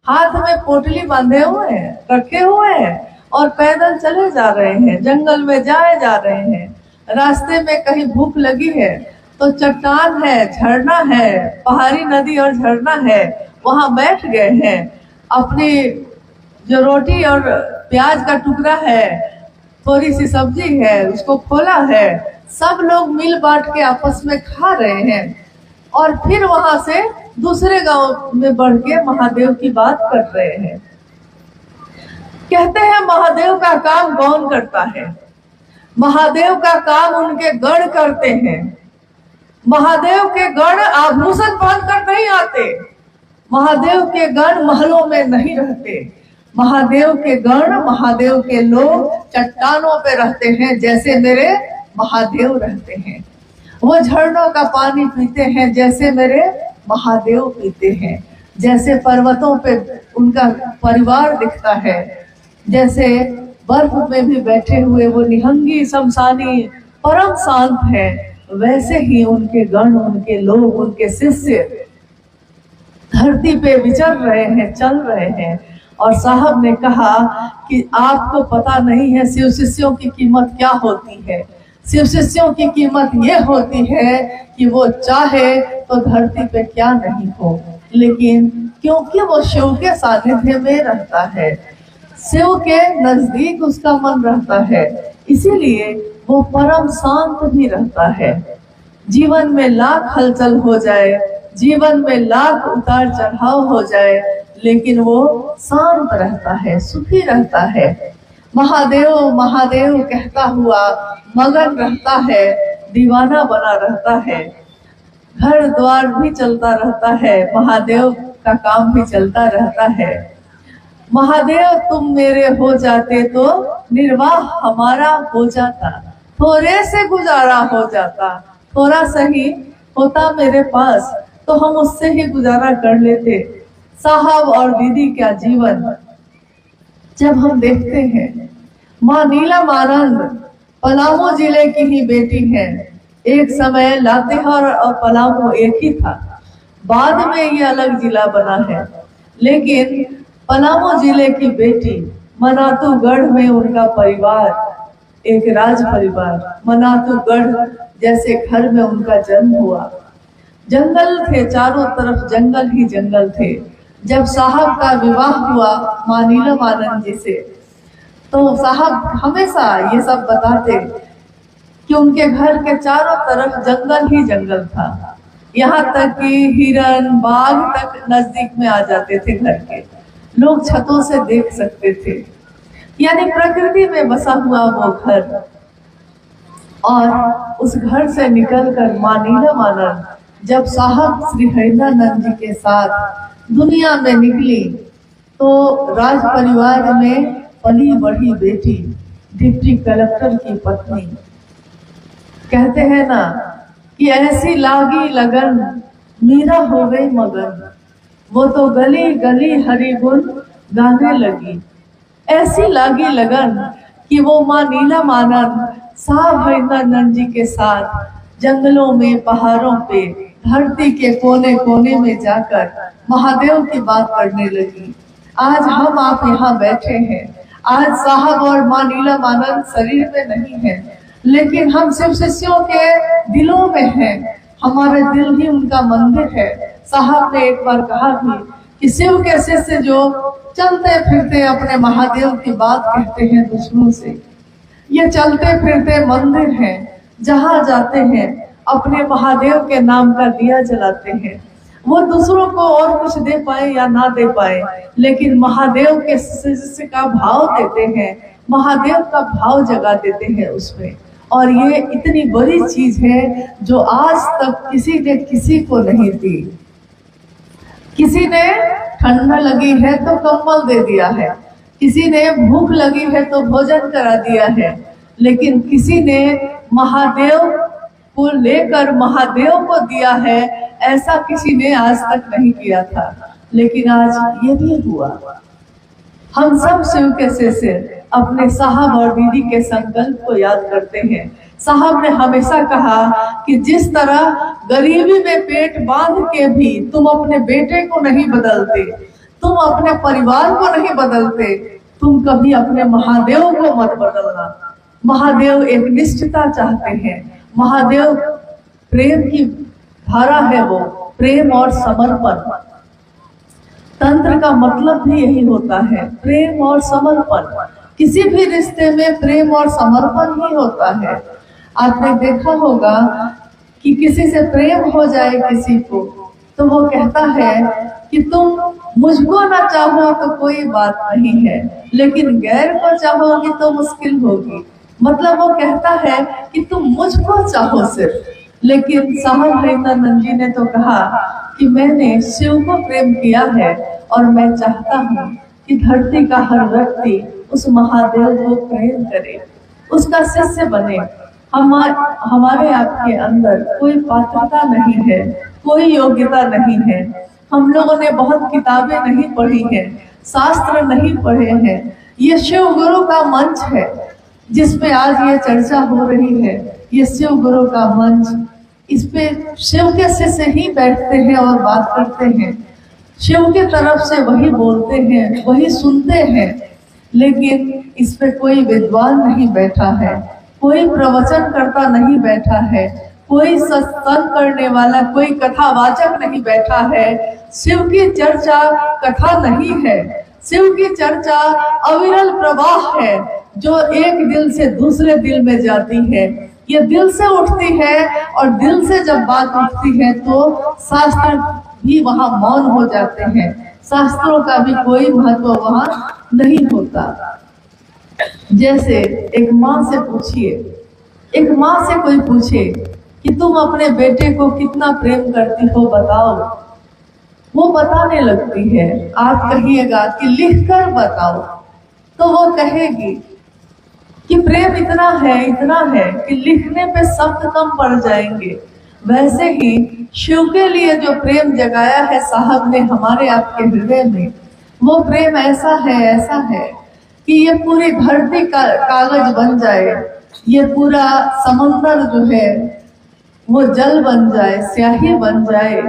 हाथ में पोटली बांधे हुए हैं, रखे हुए हैं और पैदल चले जा रहे हैं, जंगल में जाए जा रहे हैं। रास्ते में कहीं भूख लगी है तो चट्टान है, झरना है, पहाड़ी नदी और झरना है, वहां बैठ गए हैं। अपनी जो रोटी और प्याज का टुकड़ा है, थोड़ी सी सब्जी है, उसको खोला है, सब लोग मिल बांट के आपस में खा रहे हैं और फिर वहां से दूसरे गांव में बढ़ के महादेव की बात कर रहे हैं। कहते हैं महादेव का काम कौन करता है? महादेव का काम उनके गण करते हैं। महादेव के गण आभूषण पहन कर नहीं आते, महादेव के गण महलों में नहीं रहते। महादेव के गण, महादेव के लोग चट्टानों पे रहते हैं, जैसे मेरे महादेव रहते हैं। वो झरनों का पानी पीते हैं जैसे मेरे महादेव पीते हैं। जैसे पर्वतों पे उनका परिवार दिखता है, जैसे बर्फ में भी बैठे हुए वो निहंगी शमशानी परम शांत है, वैसे ही उनके गण, उनके लोग, उनके शिष्य धरती पे विचर रहे हैं, चल रहे हैं। और साहब ने कहा कि आपको पता नहीं है शिव शिष्यों की कीमत क्या होती है। शिव शिष्यों की कीमत ये होती है कि वो चाहे तो धरती पे क्या नहीं हो, लेकिन क्योंकि वो शिव के सानिध्य में रहता है, शिव के नजदीक उसका मन रहता है, इसीलिए वो परम शांत भी रहता है। जीवन में लाख हलचल हो जाए, जीवन में लाख उतार चढ़ाव हो जाए, लेकिन वो शांत रहता है, सुखी रहता है। महादेव महादेव कहता हुआ मगन रहता है, दीवाना बना रहता है। घर द्वार भी चलता रहता है, महादेव का काम भी चलता रहता है। महादेव तुम मेरे हो जाते तो निर्वाह हमारा हो जाता, थोड़े से गुजारा हो जाता, थोड़ा सही होता मेरे पास तो हम उससे ही गुजारा कर लेते। साहब और दीदी का जीवन जब हम देखते हैं, माँ नीलम आनंद पलामू जिले की ही बेटी है। एक समय लातेहार और पलामू एक ही था, बाद में ये अलग जिला बना है, लेकिन पलामू जिले की बेटी, मनातूगढ़ में उनका परिवार एक राज परिवार, मनातूगढ़ जैसे घर में उनका जन्म हुआ। जंगल थे, चारों तरफ जंगल ही जंगल थे। जब साहब का विवाह हुआ माँ नीलम आनंद जी से, तो साहब हमेशा ये सब बताते कि उनके घर के चारों तरफ जंगल ही जंगल था, यहाँ तक कि हिरन बाघ तक नजदीक में आ जाते थे। घर के लोग छतों से देख सकते थे, यानी प्रकृति में बसा हुआ वो घर। और उस घर से निकलकर माँ नीलम आनंद जब साहब श्री हरिंद्रानंद जी के साथ दुनिया में निकली, तो राज परिवार में पली बढ़ी बेटी, डिप्टी कलेक्टर की पत्नी। कहते हैं ना कि ऐसी लागी लगन मीरा हो गई मगन, वो तो गली गली हरि गुण गाने लगी। ऐसी लागी लगन कि वो माँ नीलम आनंद साहब हरिंद्रानंद जी के साथ जंगलों में, पहाड़ों पे, धरती के कोने कोने में जाकर महादेव की बात करने लगी। आज हम आप यहाँ बैठे हैं, आज साहब और माँ नीलम आनंद शरीर में नहीं है, लेकिन हम शिव शिष्यों के दिलों में हैं। हमारे दिल ही उनका मंदिर है। साहब ने एक बार कहा भी कि शिव के शिष्य जो चलते फिरते अपने महादेव की बात कहते हैं दूसरों से, ये चलते फिरते मंदिर हैं, जहाँ जाते हैं अपने महादेव के नाम का दिया जलाते हैं। वो दूसरों को और कुछ दे पाए या ना दे पाए, लेकिन महादेव के शिष्य का भाव देते हैं, महादेव का भाव जगा देते हैं उसमें। और ये इतनी बड़ी चीज है जो आज तक किसी ने किसी को नहीं दी। किसी ने ठंडा लगी है तो कंबल दे दिया है, किसी ने भूख लगी है तो भोजन करा दिया है, लेकिन किसी ने महादेव को लेकर महादेव को दिया है, ऐसा किसी ने आज तक नहीं किया था। लेकिन आज ये भी हुआ। हम सब शिव के शिष्य अपने साहब और दीदी के संकल्प को याद करते हैं। साहब ने हमेशा कहा कि जिस तरह गरीबी में पेट बांध के भी तुम अपने बेटे को नहीं बदलते, तुम अपने परिवार को नहीं बदलते, तुम कभी अपने महादेव को मत बदलना। महादेव एक निष्ठता चाहते हैं। महादेव प्रेम की धारा है, वो प्रेम और समर्पण। तंत्र का मतलब भी यही होता है, प्रेम और समर्पण। किसी भी रिश्ते में प्रेम और समर्पण ही होता है। आपने देखा होगा कि किसी से प्रेम हो जाए किसी को, तो वो कहता है कि तुम मुझको ना चाहो तो कोई बात नहीं है, लेकिन गैर को चाहोगी तो मुश्किल होगी। मतलब वो कहता है कि तुम मुझको चाहो सिर्फ। लेकिन साहब हरिनंदन जी ने तो कहा कि मैंने शिव को प्रेम किया है और मैं चाहता हूँ कि धरती का हर व्यक्ति उस महादेव को प्रेम करे, उसका शिष्य बने। हमारे आपके अंदर कोई पात्रता नहीं है, कोई योग्यता नहीं है। हम लोगों ने बहुत किताबें नहीं पढ़ी हैं, शास्त्र नहीं पढ़े हैं। ये शिव गुरु का मंच है जिसपे आज ये चर्चा हो रही है। ये शिव गुरु का मंच, इस पे शिव के शिष्य ही बैठते हैं और बात करते हैं। शिव की तरफ से वही बोलते हैं, वही सुनते हैं। लेकिन इस पे कोई विद्वान नहीं बैठा है, कोई प्रवचन करता नहीं बैठा है, कोई सत्संग करने वाला, कोई कथावाचक नहीं बैठा है। शिव की चर्चा कथा नहीं है, शिव की चर्चा अविरल प्रवाह है जो एक दिल से दूसरे दिल में जाती है। ये दिल से उठती है और दिल से जब बात उठती है तो शास्त्र भी वहाँ मौन हो जाते हैं। शास्त्रों का भी कोई महत्व वहाँ नहीं होता। जैसे एक माँ से पूछिए, एक माँ से कोई पूछे कि तुम अपने बेटे को कितना प्रेम करती हो बताओ, वो बताने लगती है। आप कहिएगा कि लिख कर बताओ, तो वो कहेगी कि प्रेम इतना है कि लिखने पे शब्द कम पड़ जाएंगे। वैसे ही शिव के लिए जो प्रेम जगाया है साहब ने हमारे आपके हृदय में, वो प्रेम ऐसा है कि ये पूरी धरती का कागज बन जाए, ये पूरा समंदर जो है वो जल बन जाए, स्याही बन जाए।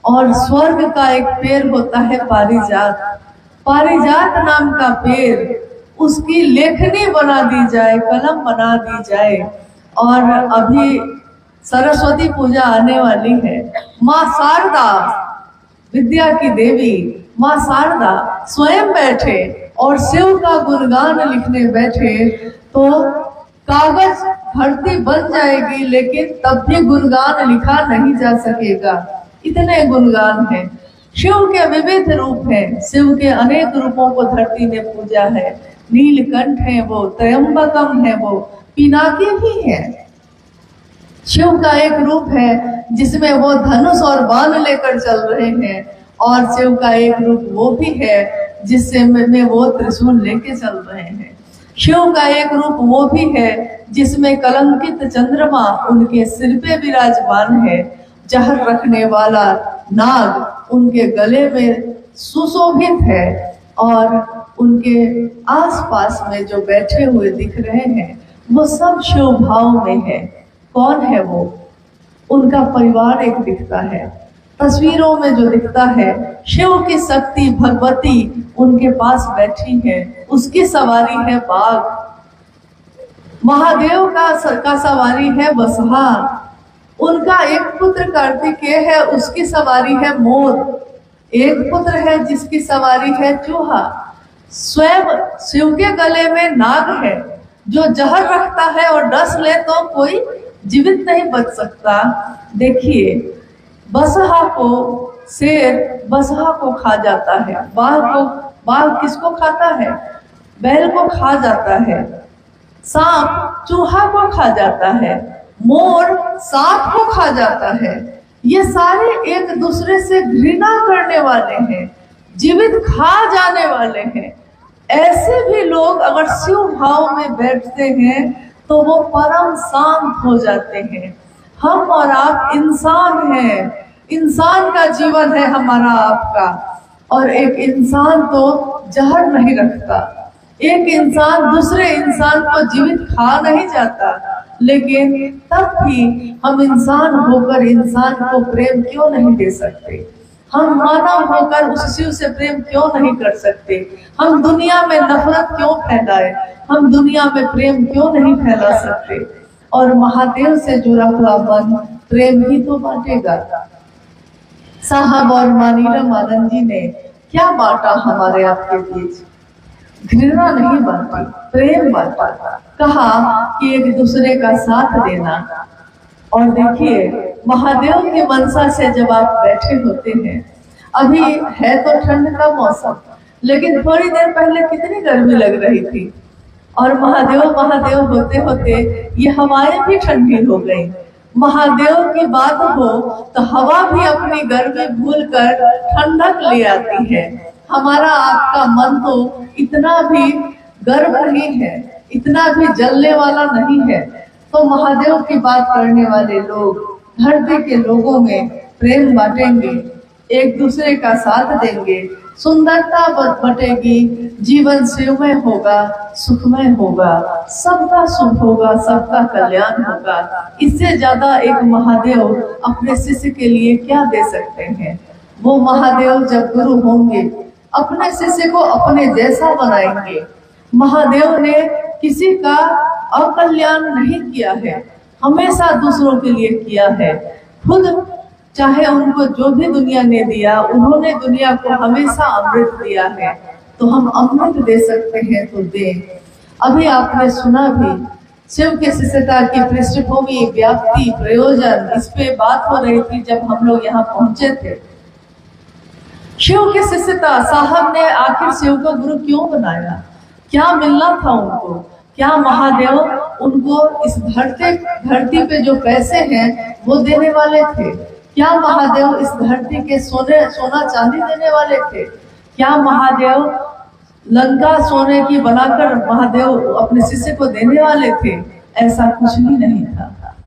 और स्वर्ग का एक पेड़ होता है पारिजात, पारिजात नाम का पेड़, उसकी लेखनी बना दी जाए, कलम बना दी जाए। और अभी सरस्वती पूजा आने वाली है। माँ शारदा, विद्या की देवी माँ शारदा स्वयं बैठे और शिव का गुणगान लिखने बैठे तो कागज धरती बन जाएगी, लेकिन तब भी गुणगान लिखा नहीं जा सकेगा। इतने गुणगान हैं। शिव के विविध रूप हैं, शिव के अनेक रूपों को धरती ने पूजा है। नीलकंठ है वो, त्रयंबकम है वो, पिनाकी भी है। शिव का एक रूप है जिसमें वो धनुष और बाण लेकर चल रहे हैं, और शिव का एक रूप वो भी है जिससे में वो त्रिशूल लेके चल रहे हैं। शिव का एक रूप वो भी है जिसमें कलंकित चंद्रमा उनके सिर पे विराजमान है। जहर रखने वाला नाग उनके गले में सुशोभित है, और उनके आसपास में जो बैठे हुए दिख रहे हैं वो सब शिव भाव में है। कौन है वो? उनका परिवार एक दिखता है, तस्वीरों में जो दिखता है शिव की शक्ति भगवती उनके पास बैठी है, उसकी सवारी है बाघ। महादेव का सवारी है बसहा। उनका एक पुत्र कार्तिकेय है, उसकी सवारी है मोर। एक पुत्र है जिसकी सवारी है चूहा। स्वयं शिव के गले में नाग है जो जहर रखता है और डस ले तो कोई जीवित नहीं बच सकता। देखिए, बसहा को शेर बसहा को खा जाता है, बाघ किसको खाता है? बैल को खा जाता है। सांप चूहा को खा जाता है, मोर सांप को खा जाता है। ये सारे एक दूसरे से घृणा करने वाले हैं, जीवित खा जाने वाले हैं। ऐसे भी लोग अगर शिव भाव में बैठते हैं तो वो परम शांत हो जाते हैं। हम और आप इंसान हैं, इंसान का जीवन है हमारा आपका, और एक इंसान तो जहर नहीं रखता। एक इंसान दूसरे इंसान को जीवित खा नहीं जाता, लेकिन तब भी हम इंसान होकर इंसान को प्रेम क्यों नहीं दे सकते? हम मानव होकर उस शिव से प्रेम क्यों नहीं कर सकते? हम दुनिया में नफरत क्यों फैलाए? हम दुनिया में प्रेम क्यों नहीं फैला सकते? और महादेव से जुड़ा हुआ मन प्रेम ही तो बांटेगा। साहब और मानीराम आनंद जी ने क्या बांटा हमारे आपके बीच? घृणा नहीं बांटी, प्रेम बांटा। कहा कि एक दूसरे का साथ देना। और देखिए, महादेव की मनसा से जब आप बैठे होते हैं, अभी है तो ठंड का मौसम, लेकिन थोड़ी देर पहले कितनी गर्मी लग रही थी, और महादेव महादेव होते होते ये हवाएं भी ठंडी हो गई। महादेव की बात हो तो हवा भी अपनी गर्मी भूलकर ठंडक ले आती है। हमारा आपका मन तो इतना भी गर्म नहीं है, इतना भी जलने वाला नहीं है। तो महादेव की बात करने वाले लोग धरती के लोगों में प्रेम बांटेंगे, एक दूसरे का साथ देंगे, सुंदरता बटेगी, जीवन शिवमय होगा, सुखमय होगा, सबका सुख होगा, सबका कल्याण होगा। इससे ज्यादा एक महादेव अपने शिष्य के लिए क्या दे सकते हैं? वो महादेव जब गुरु होंगे, अपने शिष्य को अपने जैसा बनाएंगे। महादेव ने किसी का अकल्याण नहीं किया है, हमेशा दूसरों के लिए किया है। खुद चाहे उनको जो भी दुनिया ने दिया, उन्होंने दुनिया को हमेशा अमृत दिया है, तो हम अमृत दे सकते हैं तो दें। अभी आपने सुना भी, शिव के शिष्यता की पृष्ठभूमि, व्याप्ति, प्रयोजन, इस पे बात हो रही थी जब हम लोग यहाँ पहुंचे थे। शिव की शिष्यता, साहब ने आखिर शिव को गुरु क्यों बनाया? क्या मिलना था उनको? क्या महादेव उनको इस धरती पे जो पैसे हैं वो देने वाले थे? क्या महादेव इस धरती के सोना चांदी देने वाले थे? क्या महादेव लंका सोने की बनाकर महादेव अपने शिष्य को देने वाले थे? ऐसा कुछ भी नहीं था।